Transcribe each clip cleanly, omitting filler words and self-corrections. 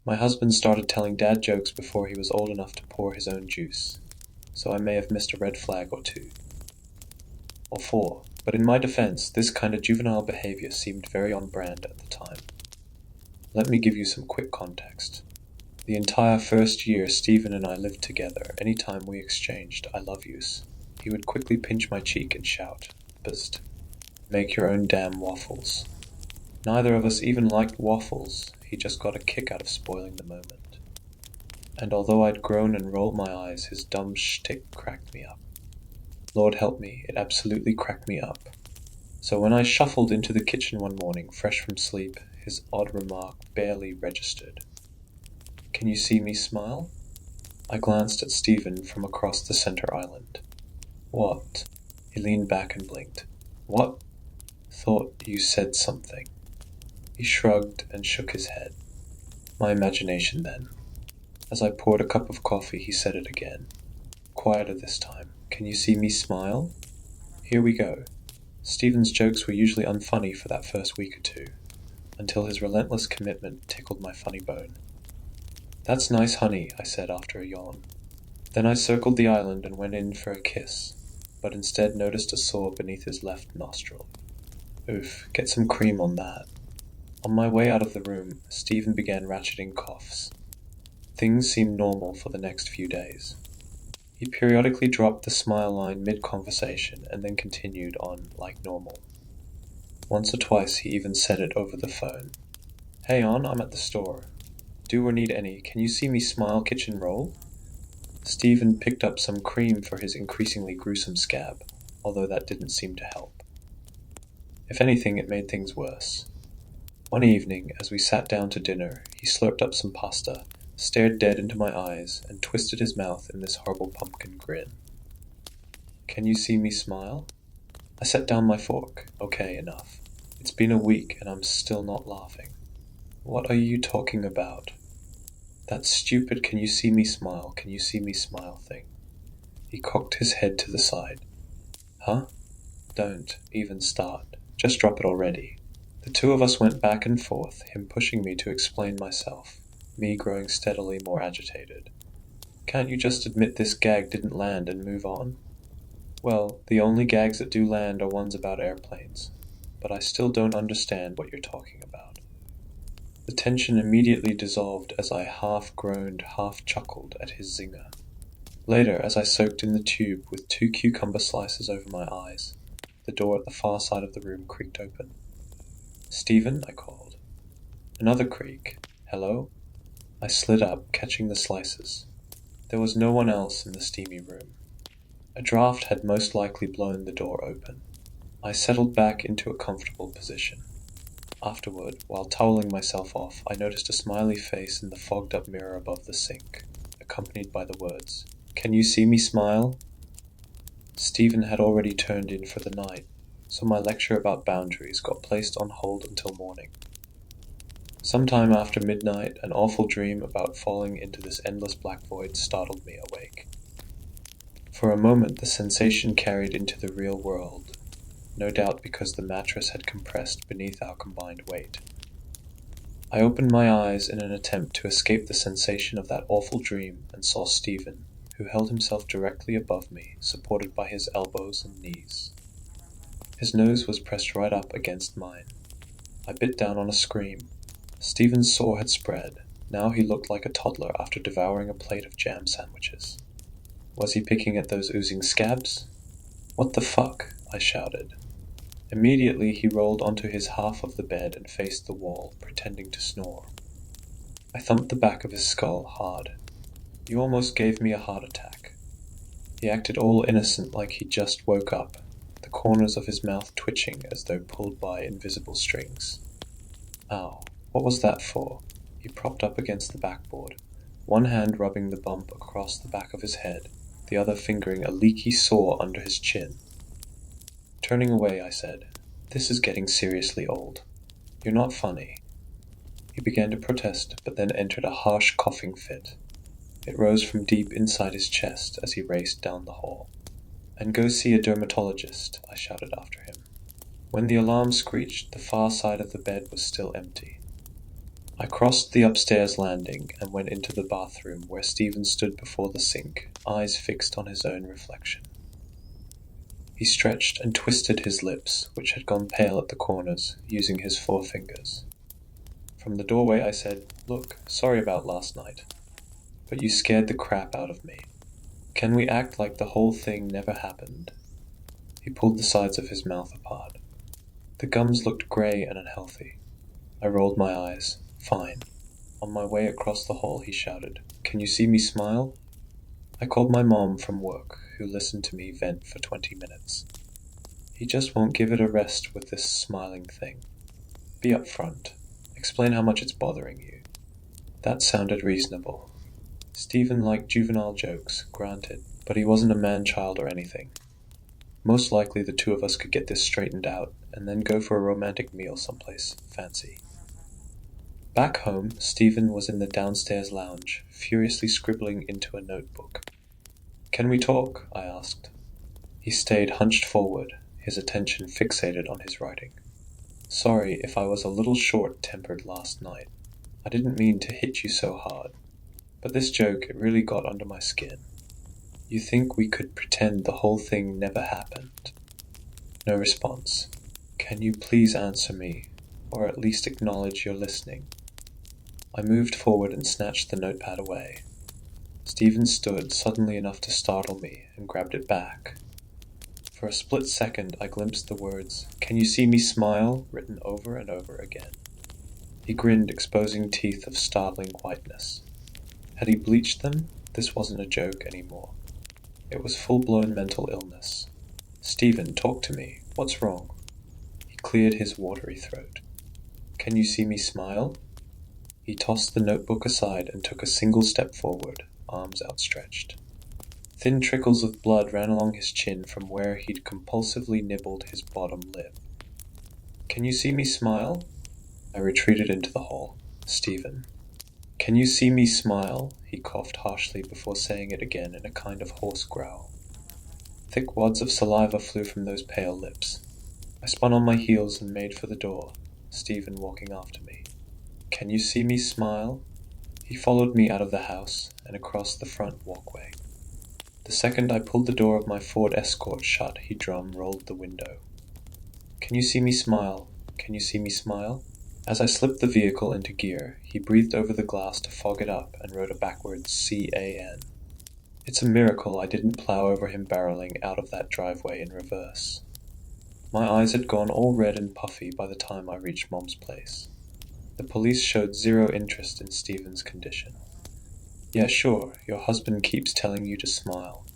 My husband started telling dad jokes before he was old enough to pour his own juice, so I may have missed a red flag or two. Or four, but in my defense, this kind of juvenile behavior seemed very on brand at the time. Let me give you some quick context. The entire first year Stephen and I lived together, any time we exchanged "I love yous," he would quickly pinch my cheek and shout, "Bzzt, make your own damn waffles." Neither of us even liked waffles, he just got a kick out of spoiling the moment. And although I'd groan and rolled my eyes, his dumb shtick cracked me up. Lord help me, it absolutely cracked me up. So when I shuffled into the kitchen one morning, fresh from sleep, his odd remark barely registered. "Can you see me smile?" I glanced at Stephen from across the center island. "What?" He leaned back and blinked. "What?" "Thought you said something." He shrugged and shook his head. My imagination then. As I poured a cup of coffee, he said it again. Quieter this time. "Can you see me smile?" Here we go. Stephen's jokes were usually unfunny for that first week or two, until his relentless commitment tickled my funny bone. "That's nice, honey," I said after a yawn. Then I circled the island and went in for a kiss, but instead noticed a sore beneath his left nostril. Oof, get some cream on that. On my way out of the room, Stephen began ratcheting coughs. Things seemed normal for the next few days. He periodically dropped the smile line mid-conversation and then continued on like normal. Once or twice he even said it over the phone. "Hey On, I'm at the store. Do or need any, can you see me smile kitchen roll?" Stephen picked up some cream for his increasingly gruesome scab, although that didn't seem to help. If anything, it made things worse. One evening, as we sat down to dinner, he slurped up some pasta, stared dead into my eyes, and twisted his mouth in this horrible pumpkin grin. "Can you see me smile?" I set down my fork. Okay, enough. It's been a week, and I'm still not laughing. "What are you talking about?" "That stupid can you see me smile thing." He cocked his head to the side. "Huh? Don't even start. Just drop it already." The two of us went back and forth, him pushing me to explain myself, me growing steadily more agitated. "Can't you just admit this gag didn't land and move on?" "Well, the only gags that do land are ones about airplanes, but I still don't understand what you're talking about." The tension immediately dissolved as I half groaned, half chuckled at his zinger. Later, as I soaked in the tube with 2 cucumber slices over my eyes, the door at the far side of the room creaked open. "Stephen," I called. Another creak. "Hello?" I slid up, catching the slices. There was no one else in the steamy room. A draft had most likely blown the door open. I settled back into a comfortable position. Afterward, while toweling myself off, I noticed a smiley face in the fogged-up mirror above the sink, accompanied by the words, "Can you see me smile?" Stephen had already turned in for the night, so my lecture about boundaries got placed on hold until morning. Sometime after midnight, an awful dream about falling into this endless black void startled me awake. For a moment the sensation carried into the real world, no doubt because the mattress had compressed beneath our combined weight. I opened my eyes in an attempt to escape the sensation of that awful dream and saw Stephen, who held himself directly above me, supported by his elbows and knees. His nose was pressed right up against mine. I bit down on a scream. Stephen's sore had spread. Now he looked like a toddler after devouring a plate of jam sandwiches. Was he picking at those oozing scabs? "What the fuck?" I shouted. Immediately he rolled onto his half of the bed and faced the wall, pretending to snore. I thumped the back of his skull hard. "You almost gave me a heart attack." He acted all innocent like he just woke up, the corners of his mouth twitching as though pulled by invisible strings. "Ow, what was that for?" He propped up against the backboard, one hand rubbing the bump across the back of his head, the other fingering a leaky sore under his chin. Turning away, I said, "This is getting seriously old. You're not funny." He began to protest, but then entered a harsh coughing fit. It rose from deep inside his chest as he raced down the hall. "And go see a dermatologist," I shouted after him. When the alarm screeched, the far side of the bed was still empty. I crossed the upstairs landing and went into the bathroom where Stephen stood before the sink, eyes fixed on his own reflection. He stretched and twisted his lips, which had gone pale at the corners, using his forefingers. From the doorway I said, "Look, sorry about last night, but you scared the crap out of me. Can we act like the whole thing never happened?" He pulled the sides of his mouth apart. The gums looked grey and unhealthy. I rolled my eyes. "Fine." On my way across the hall he shouted, "Can you see me smile?" I called my mom from work, who listened to me vent for 20 minutes. He just won't give it a rest with this smiling thing. Be upfront. Explain how much it's bothering you. That sounded reasonable. Stephen liked juvenile jokes, granted, but he wasn't a man-child or anything. Most likely the two of us could get this straightened out, and then go for a romantic meal someplace fancy. Back home, Stephen was in the downstairs lounge, furiously scribbling into a notebook. "Can we talk?" I asked. He stayed hunched forward, his attention fixated on his writing. "Sorry if I was a little short-tempered last night. I didn't mean to hit you so hard. But this joke, it really got under my skin. You think we could pretend the whole thing never happened?" No response. "Can you please answer me, or at least acknowledge you're listening?" I moved forward and snatched the notepad away. Stephen stood suddenly enough to startle me and grabbed it back. For a split second I glimpsed the words, "Can you see me smile?" written over and over again. He grinned, exposing teeth of startling whiteness. Had he bleached them? This wasn't a joke anymore. It was full-blown mental illness. "Stephen, talk to me. What's wrong?" He cleared his watery throat. "Can you see me smile?" He tossed the notebook aside and took a single step forward, arms outstretched. Thin trickles of blood ran along his chin from where he'd compulsively nibbled his bottom lip. "Can you see me smile?" I retreated into the hall. "Stephen." "Can you see me smile?" He coughed harshly before saying it again in a kind of hoarse growl. Thick wads of saliva flew from those pale lips. I spun on my heels and made for the door, Stephen walking after me. "Can you see me smile?" He followed me out of the house and across the front walkway. The second I pulled the door of my Ford Escort shut, he drum-rolled the window. "Can you see me smile? Can you see me smile?" As I slipped the vehicle into gear, he breathed over the glass to fog it up and wrote a backwards C-A-N. It's a miracle I didn't plow over him barreling out of that driveway in reverse. My eyes had gone all red and puffy by the time I reached Mom's place. The police showed zero interest in Stephen's condition. "Yeah, sure, your husband keeps telling you to smile.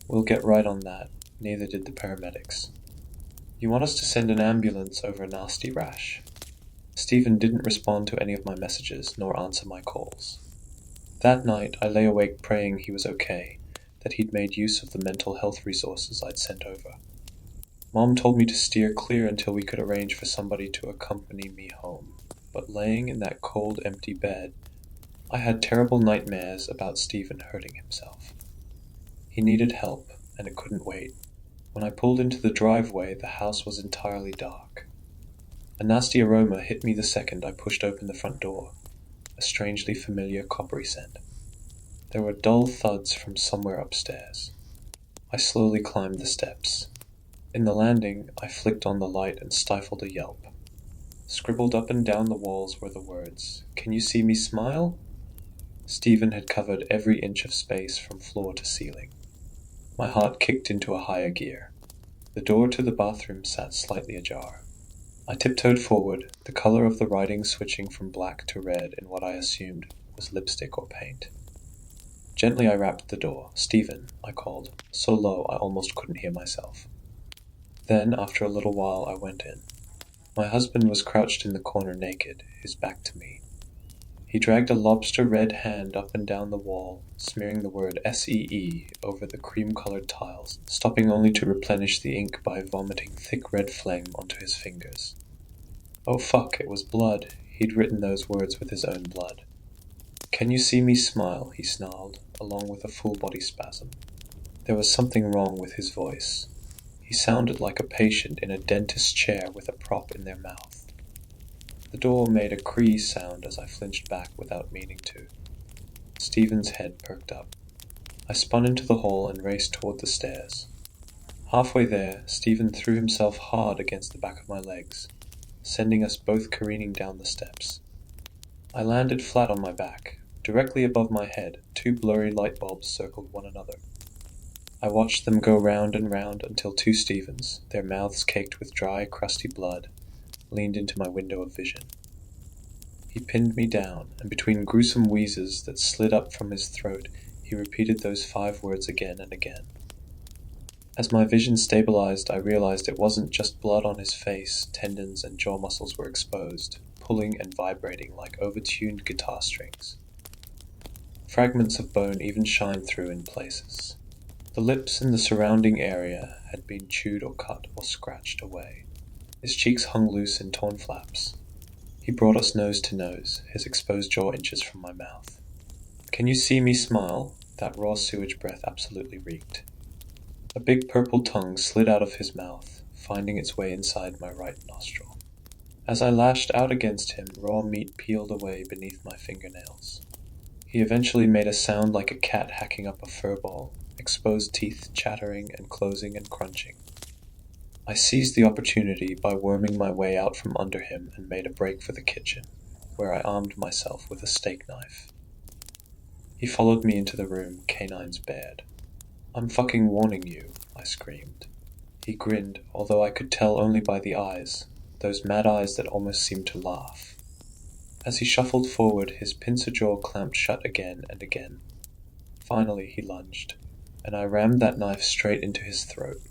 We'll get right on that, neither did the paramedics. You want us to send an ambulance over a nasty rash?" Stephen didn't respond to any of my messages, nor answer my calls. That night I lay awake praying he was okay, that he'd made use of the mental health resources I'd sent over. Mom told me to steer clear until we could arrange for somebody to accompany me home, but laying in that cold, empty bed, I had terrible nightmares about Stephen hurting himself. He needed help, and it couldn't wait. When I pulled into the driveway, the house was entirely dark. A nasty aroma hit me the second I pushed open the front door, a strangely familiar coppery scent. There were dull thuds from somewhere upstairs. I slowly climbed the steps. In the landing, I flicked on the light and stifled a yelp. Scribbled up and down the walls were the words, "Can you see me smile?" Stephen had covered every inch of space from floor to ceiling. My heart kicked into a higher gear. The door to the bathroom sat slightly ajar. I tiptoed forward, the color of the writing switching from black to red in what I assumed was lipstick or paint. Gently I rapped the door. "Stephen," I called, so low I almost couldn't hear myself. Then, after a little while, I went in. My husband was crouched in the corner naked, his back to me. He dragged a lobster-red hand up and down the wall, smearing the word SEE over the cream-colored tiles, stopping only to replenish the ink by vomiting thick red phlegm onto his fingers. Oh fuck, it was blood. He'd written those words with his own blood. "Can you see me smile?" he snarled, along with a full-body spasm. There was something wrong with his voice. He sounded like a patient in a dentist's chair with a prop in their mouth. The door made a crease sound as I flinched back without meaning to. Stephen's head perked up. I spun into the hall and raced toward the stairs. Halfway there, Stephen threw himself hard against the back of my legs, sending us both careening down the steps. I landed flat on my back. Directly above my head, two blurry light bulbs circled one another. I watched them go round and round until two Stephens, their mouths caked with dry, crusty blood, leaned into my window of vision. He pinned me down, and between gruesome wheezes that slid up from his throat, he repeated those 5 words again and again. As my vision stabilized, I realized it wasn't just blood on his face, tendons and jaw muscles were exposed, pulling and vibrating like overtuned guitar strings. Fragments of bone even shined through in places. The lips in the surrounding area had been chewed or cut or scratched away. His cheeks hung loose in torn flaps. He brought us nose to nose, his exposed jaw inches from my mouth. Can you see me smile? That raw sewage breath absolutely reeked. A big purple tongue slid out of his mouth, finding its way inside my right nostril. As I lashed out against him, raw meat peeled away beneath my fingernails. He eventually made a sound like a cat hacking up a fur ball, exposed teeth chattering and closing and crunching. I seized the opportunity by worming my way out from under him and made a break for the kitchen, where I armed myself with a steak knife. He followed me into the room, canines bared. "I'm fucking warning you," I screamed. He grinned, although I could tell only by the eyes, those mad eyes that almost seemed to laugh. As he shuffled forward, his pincer jaw clamped shut again and again. Finally he lunged, and I rammed that knife straight into his throat.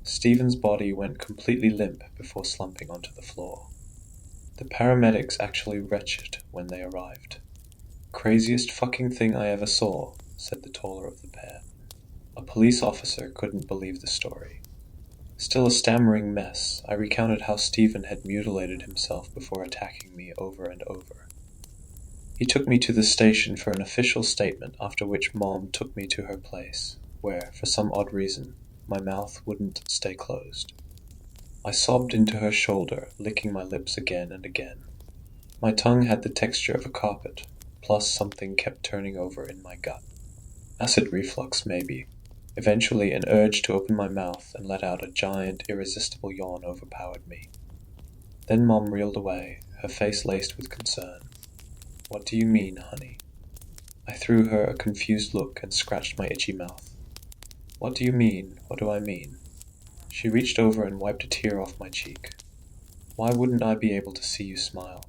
Stephen's body went completely limp before slumping onto the floor. The paramedics actually retched when they arrived. "Craziest fucking thing I ever saw," said the taller of the pair. A police officer couldn't believe the story. Still a stammering mess, I recounted how Stephen had mutilated himself before attacking me over and over. He took me to the station for an official statement, after which Mom took me to her place, where, for some odd reason, my mouth wouldn't stay closed. I sobbed into her shoulder, licking my lips again and again. My tongue had the texture of a carpet, plus something kept turning over in my gut. Acid reflux, maybe. Eventually, an urge to open my mouth and let out a giant, irresistible yawn overpowered me. Then Mom reeled away, her face laced with concern. "What do you mean, honey?" I threw her a confused look and scratched my itchy mouth. "What do you mean? What do I mean?" She reached over and wiped a tear off my cheek. "Why wouldn't I be able to see you smile?